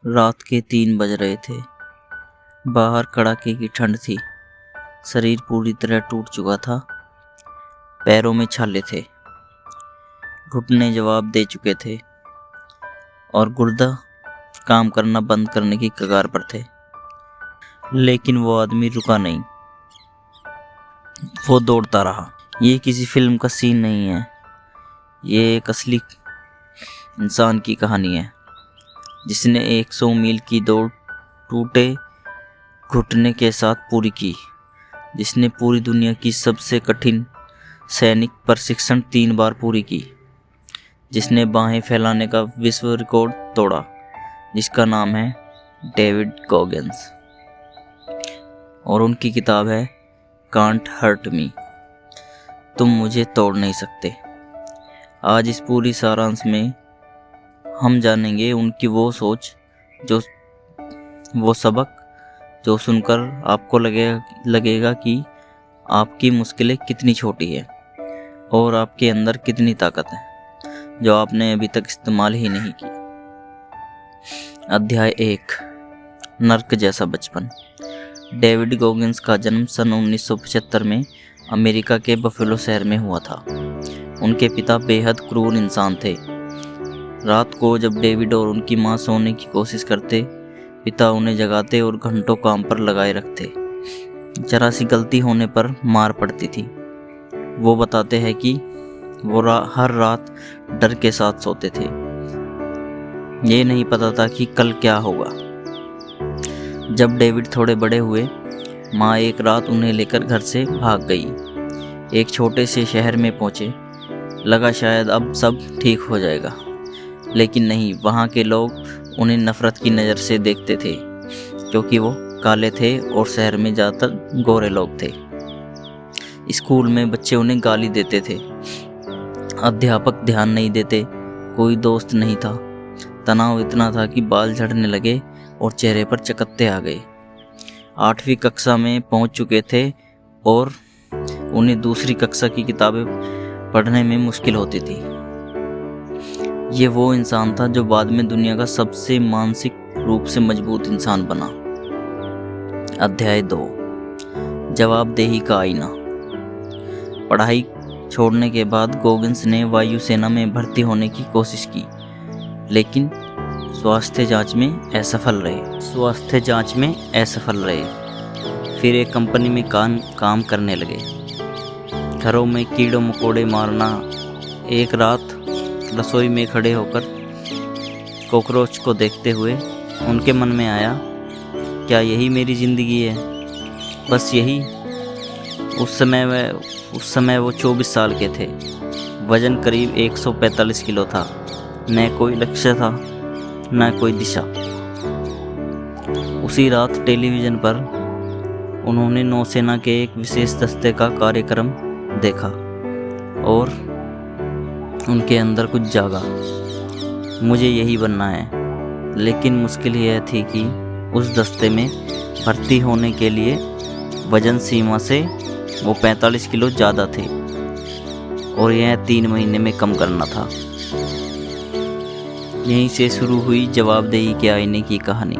रात के 3 बज रहे थे। बाहर कड़ाके की ठंड थी। शरीर पूरी तरह टूट चुका था। पैरों में छाले थे। घुटने जवाब दे चुके थे और गुर्दा काम करना बंद करने की कगार पर थे। लेकिन वो आदमी रुका नहीं। वो दौड़ता रहा। ये किसी फिल्म का सीन नहीं है। ये एक असली इंसान की कहानी है, जिसने 100 मील की दौड़ टूटे घुटने के साथ पूरी की, जिसने पूरी दुनिया की सबसे कठिन सैनिक प्रशिक्षण 3 बार पूरी की, जिसने बाहें फैलाने का विश्व रिकॉर्ड तोड़ा, जिसका नाम है डेविड गॉगिंस। और उनकी किताब है कांट हर्ट मी, तुम मुझे तोड़ नहीं सकते। आज इस पूरी सारांश में हम जानेंगे उनकी वो सोच, वो सबक जो सुनकर आपको लगेगा कि आपकी मुश्किलें कितनी छोटी है और आपके अंदर कितनी ताकत है, जो आपने अभी तक इस्तेमाल ही नहीं की। अध्याय 1, नर्क जैसा बचपन। डेविड गॉगिंस का जन्म सन 1975 में अमेरिका के बफेलो शहर में हुआ था। उनके पिता बेहद क्रूर इंसान थे। रात को जब डेविड और उनकी मां सोने की कोशिश करते, पिता उन्हें जगाते और घंटों काम पर लगाए रखते। जरा सी गलती होने पर मार पड़ती थी। वो बताते हैं कि वो हर रात डर के साथ सोते थे। ये नहीं पता था कि कल क्या होगा। जब डेविड थोड़े बड़े हुए, माँ एक रात उन्हें लेकर घर से भाग गई। एक छोटे से शहर में पहुँचे। लगा शायद अब सब ठीक हो जाएगा, लेकिन नहीं। वहाँ के लोग उन्हें नफ़रत की नज़र से देखते थे, क्योंकि वो काले थे और शहर में ज़्यादातर गोरे लोग थे। स्कूल में बच्चे उन्हें गाली देते थे। अध्यापक ध्यान नहीं देते। कोई दोस्त नहीं था। तनाव इतना था कि बाल झड़ने लगे और चेहरे पर चकत्ते आ गए। 8वीं कक्षा में पहुंच चुके थे और उन्हें दूसरी कक्षा की किताबें पढ़ने में मुश्किल होती थी। ये वो इंसान था जो बाद में दुनिया का सबसे मानसिक रूप से मजबूत इंसान बना। अध्याय 2, जवाबदेही का आईना। पढ़ाई छोड़ने के बाद गॉगिंस ने वायुसेना में भर्ती होने की कोशिश की, लेकिन स्वास्थ्य जांच में असफल रहे। फिर एक कंपनी में काम करने लगे। घरों में कीड़ों मकोड़े मारना। एक रात रसोई में खड़े होकर कॉकरोच को देखते हुए उनके मन में आया, क्या यही मेरी ज़िंदगी है? बस यही। उस समय वो 24 साल के थे। वज़न करीब 145 किलो था। न कोई लक्ष्य था, न कोई दिशा। उसी रात टेलीविज़न पर उन्होंने नौसेना के एक विशेष दस्ते का कार्यक्रम देखा और उनके अंदर कुछ जागा। मुझे यही बनना है। लेकिन मुश्किल यह थी कि उस दस्ते में भर्ती होने के लिए वजन सीमा से वो 45 किलो ज़्यादा थे और यह 3 महीने में कम करना था। यहीं से शुरू हुई जवाबदेही के आईने की कहानी।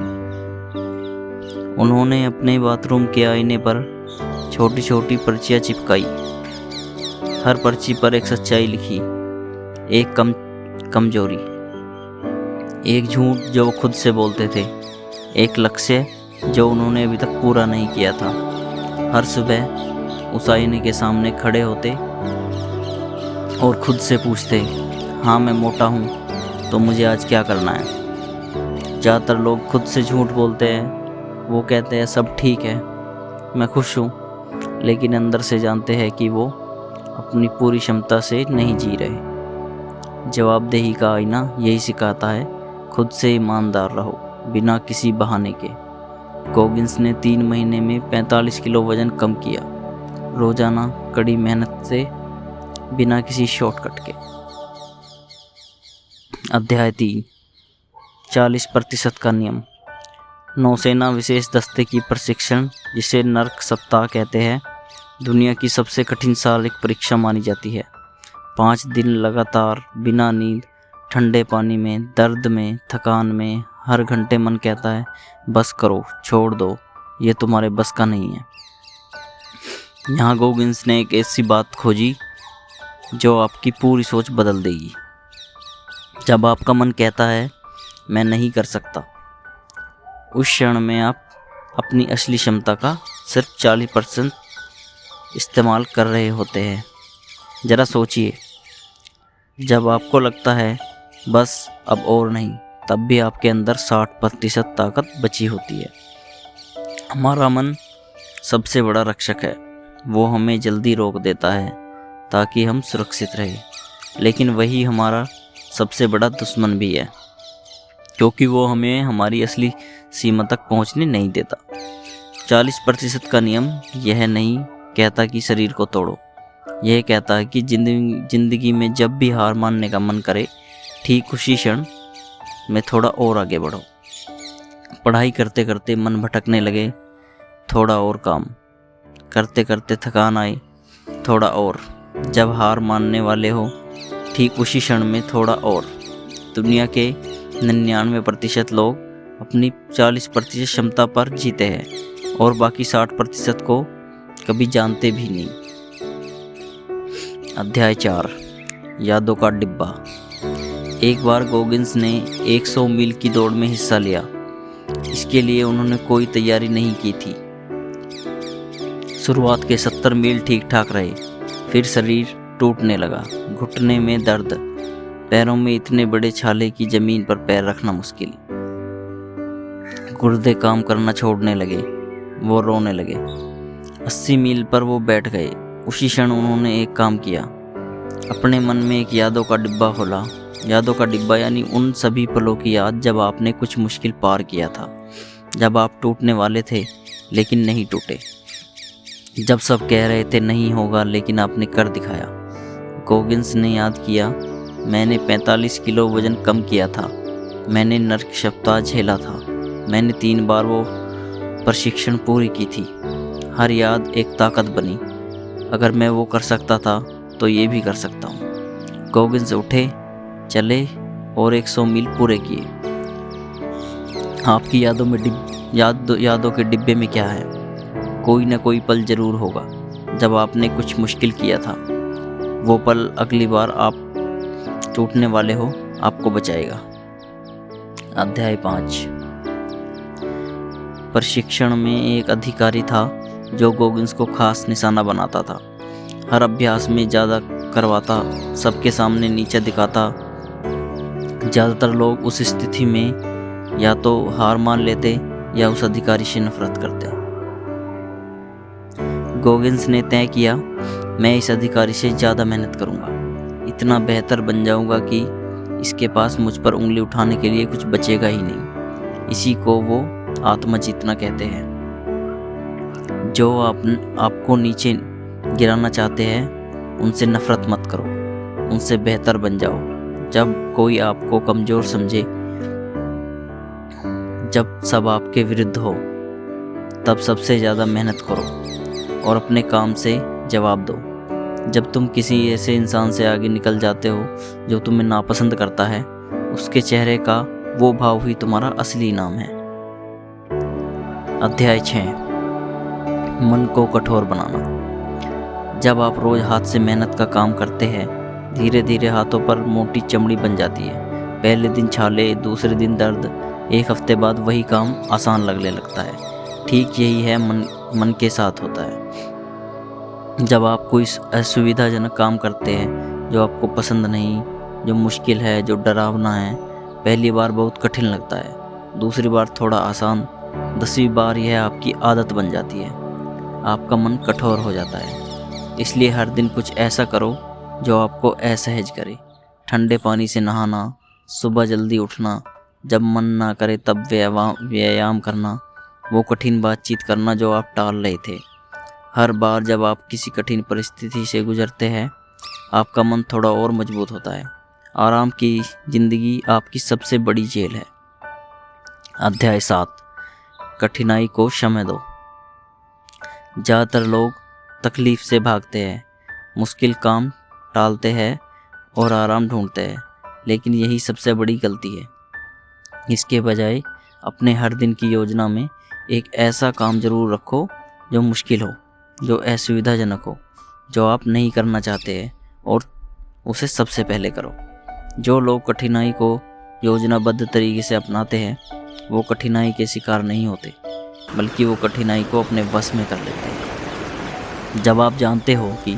उन्होंने अपने बाथरूम के आईने पर छोटी छोटी पर्चियाँ चिपकाई। हर पर्ची पर एक सच्चाई लिखी, एक कमजोरी, एक झूठ जो वो खुद से बोलते थे, एक लक्ष्य जो उन्होंने अभी तक पूरा नहीं किया था। हर सुबह उस आईने के सामने खड़े होते और खुद से पूछते, हाँ मैं मोटा हूँ तो मुझे आज क्या करना है? ज़्यादातर लोग खुद से झूठ बोलते हैं। वो कहते हैं सब ठीक है, मैं खुश हूँ, लेकिन अंदर से जानते हैं कि वो अपनी पूरी क्षमता से नहीं जी रहे। जवाबदेही का आईना यही सिखाता है, खुद से ईमानदार रहो, बिना किसी बहाने के। गॉगिंस ने 3 महीने में 45 किलो वज़न कम किया, रोज़ाना कड़ी मेहनत से, बिना किसी शॉर्टकट के। अध्याय 3, 40% का नियम। नौसेना विशेष दस्ते की प्रशिक्षण, जिसे नर्क सप्ताह कहते हैं, दुनिया की सबसे कठिन शारीरिक परीक्षा मानी जाती है। 5 दिन लगातार बिना नींद, ठंडे पानी में, दर्द में, थकान में, हर घंटे मन कहता है बस करो, छोड़ दो, ये तुम्हारे बस का नहीं है। यहाँ गोगिंस ने एक ऐसी बात खोजी जो आपकी पूरी सोच बदल देगी। जब आपका मन कहता है मैं नहीं कर सकता, उस क्षण में आप अपनी असली क्षमता का सिर्फ 40% इस्तेमाल कर रहे होते हैं। ज़रा सोचिए, जब आपको लगता है बस अब और नहीं, तब भी आपके अंदर 60% ताकत बची होती है। हमारा मन सबसे बड़ा रक्षक है। वो हमें जल्दी रोक देता है ताकि हम सुरक्षित रहें, लेकिन वही हमारा सबसे बड़ा दुश्मन भी है, क्योंकि वो हमें हमारी असली सीमा तक पहुंचने नहीं देता। 40% का नियम यह नहीं कहता कि शरीर को तोड़ो, यह कहता है कि जिंदगी में जब भी हार मानने का मन करे, ठीक उसी क्षण में थोड़ा और आगे बढ़ो। पढ़ाई करते करते मन भटकने लगे, थोड़ा और काम करते करते थकान आए, थोड़ा और। जब हार मानने वाले हो, ठीक उसी क्षण में थोड़ा और। दुनिया के 99% लोग अपनी 40% क्षमता पर जीते हैं और बाकी 60% को कभी जानते भी नहीं। अध्याय 4, यादों का डिब्बा। एक बार गोगिंस ने 100 मील की दौड़ में हिस्सा लिया। इसके लिए उन्होंने कोई तैयारी नहीं की थी। शुरुआत के 70 मील ठीक ठाक रहे, फिर शरीर टूटने लगा, घुटने में दर्द, पैरों में इतने बड़े छाले कि जमीन पर पैर रखना मुश्किल। गुर्दे काम करना छोड़ने लगे, वो रोने लगे। 80 मील पर वो बैठ गए। उसी क्षण उन्होंने एक काम किया, अपने मन में एक यादों का डिब्बा खोला। यादों का डिब्बा यानी उन सभी पलों की याद जब आपने कुछ मुश्किल पार किया था, जब आप टूटने वाले थे लेकिन नहीं टूटे, जब सब कह रहे थे नहीं होगा लेकिन आपने कर दिखाया। गोगिंस ने याद किया, मैंने 45 किलो वजन कम किया था, मैंने नरक सप्ताह झेला था, मैंने 3 बार वो प्रशिक्षण पूरी की थी। हर याद एक ताकत बनी। अगर मैं वो कर सकता था तो ये भी कर सकता हूँ। गोगिंस उठे, चले और 100 मील पूरे किए। आपकी यादों में यादों के डिब्बे में क्या है? कोई ना कोई पल जरूर होगा जब आपने कुछ मुश्किल किया था। वो पल अगली बार आप टूटने वाले हो आपको बचाएगा। अध्याय 5। प्रशिक्षण में एक अधिकारी था जो गोगिंस को खास निशाना बनाता था। हर अभ्यास में ज़्यादा करवाता, सबके सामने नीचा दिखाता। ज़्यादातर लोग उस स्थिति में या तो हार मान लेते या उस अधिकारी से नफरत करते। गोगिंस ने तय किया, मैं इस अधिकारी से ज़्यादा मेहनत करूँगा, इतना बेहतर बन जाऊँगा कि इसके पास मुझ पर उंगली उठाने के लिए कुछ बचेगा ही नहीं। इसी को वो आत्मा जीतना कहते हैं। जो आपको नीचे गिराना चाहते हैं उनसे नफरत मत करो, उनसे बेहतर बन जाओ। जब कोई आपको कमज़ोर समझे, जब सब आपके विरुद्ध हो, तब सबसे ज़्यादा मेहनत करो और अपने काम से जवाब दो। जब तुम किसी ऐसे इंसान से आगे निकल जाते हो जो तुम्हें नापसंद करता है, उसके चेहरे का वो भाव ही तुम्हारा असली इनाम है। अध्याय 6, मन को कठोर बनाना। जब आप रोज हाथ से मेहनत का काम करते हैं, धीरे धीरे हाथों पर मोटी चमड़ी बन जाती है। पहले दिन छाले, दूसरे दिन दर्द, एक हफ्ते बाद वही काम आसान लगने लगता है। ठीक यही है मन के साथ होता है। जब आप कोई असुविधाजनक काम करते हैं जो आपको पसंद नहीं, जो मुश्किल है, जो डरावना है, पहली बार बहुत कठिन लगता है, दूसरी बार थोड़ा आसान, 10वीं बार यह आपकी आदत बन जाती है। आपका मन कठोर हो जाता है। इसलिए हर दिन कुछ ऐसा करो जो आपको असहज करे। ठंडे पानी से नहाना, सुबह जल्दी उठना, जब मन ना करे तब व्यायाम करना, वो कठिन बातचीत करना जो आप टाल रहे थे। हर बार जब आप किसी कठिन परिस्थिति से गुजरते हैं, आपका मन थोड़ा और मजबूत होता है। आराम की जिंदगी आपकी सबसे बड़ी जेल है। अध्याय 7, कठिनाई को समय दो। ज़्यादातर लोग तकलीफ से भागते हैं, मुश्किल काम टालते हैं और आराम ढूंढते हैं, लेकिन यही सबसे बड़ी गलती है। इसके बजाय अपने हर दिन की योजना में एक ऐसा काम जरूर रखो जो मुश्किल हो, जो असुविधाजनक हो, जो आप नहीं करना चाहते हैं, और उसे सबसे पहले करो। जो लोग कठिनाई को योजनाबद्ध तरीके से अपनाते हैं वो कठिनाई के शिकार नहीं होते, बल्कि वो कठिनाई को अपने वश में कर लेते हैं। जब आप जानते हो कि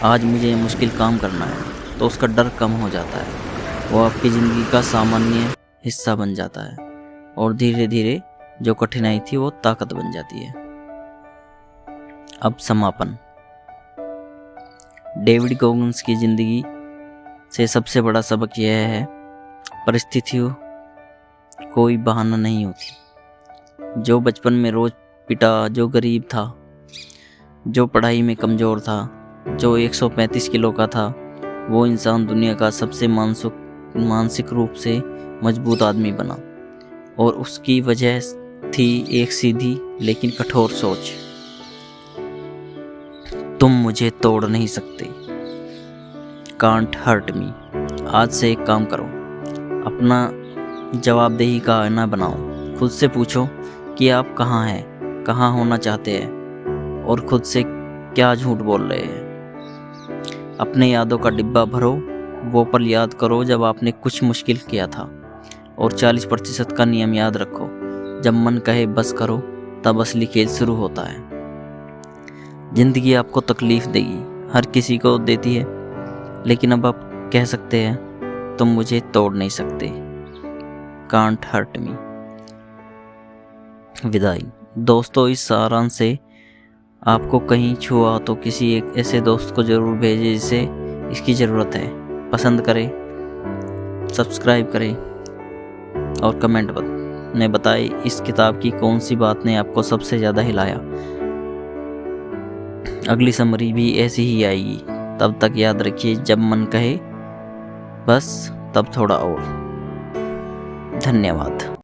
आज मुझे ये मुश्किल काम करना है तो उसका डर कम हो जाता है, वो आपकी ज़िंदगी का सामान्य हिस्सा बन जाता है, और धीरे धीरे जो कठिनाई थी वो ताकत बन जाती है। अब समापन। डेविड गॉगिंस की ज़िंदगी से सबसे बड़ा सबक यह है, परिस्थितियों कोई बहाना नहीं होती। जो बचपन में रोज पिटा, जो गरीब था, जो पढ़ाई में कमज़ोर था, जो 135 किलो का था, वो इंसान दुनिया का सबसे मानसिक रूप से मजबूत आदमी बना, और उसकी वजह थी एक सीधी लेकिन कठोर सोच। तुम मुझे तोड़ नहीं सकते, कांट हर्ट मी। आज से एक काम करो, अपना जवाबदेही का आईना बनाओ। खुद से पूछो कि आप कहाँ हैं, कहाँ होना चाहते हैं, और खुद से क्या झूठ बोल रहे हैं। अपने यादों का डिब्बा भरो, वो पल याद करो जब आपने कुछ मुश्किल किया था, और 40% का नियम याद रखो, जब मन कहे बस करो तब असली खेल शुरू होता है। ज़िंदगी आपको तकलीफ़ देगी, हर किसी को देती है, लेकिन अब आप कह सकते हैं तुम मुझे तोड़ नहीं सकते, कांट हर्ट मी। विदाई। दोस्तों, इस सारांश से आपको कहीं छुआ तो किसी एक ऐसे दोस्त को ज़रूर भेजें जिसे इसकी ज़रूरत है। पसंद करें, सब्सक्राइब करें, और कमेंट में बताएं इस किताब की कौन सी बात ने आपको सबसे ज़्यादा हिलाया। अगली समरी भी ऐसी ही आएगी। तब तक याद रखिए, जब मन कहे बस तब थोड़ा और। धन्यवाद।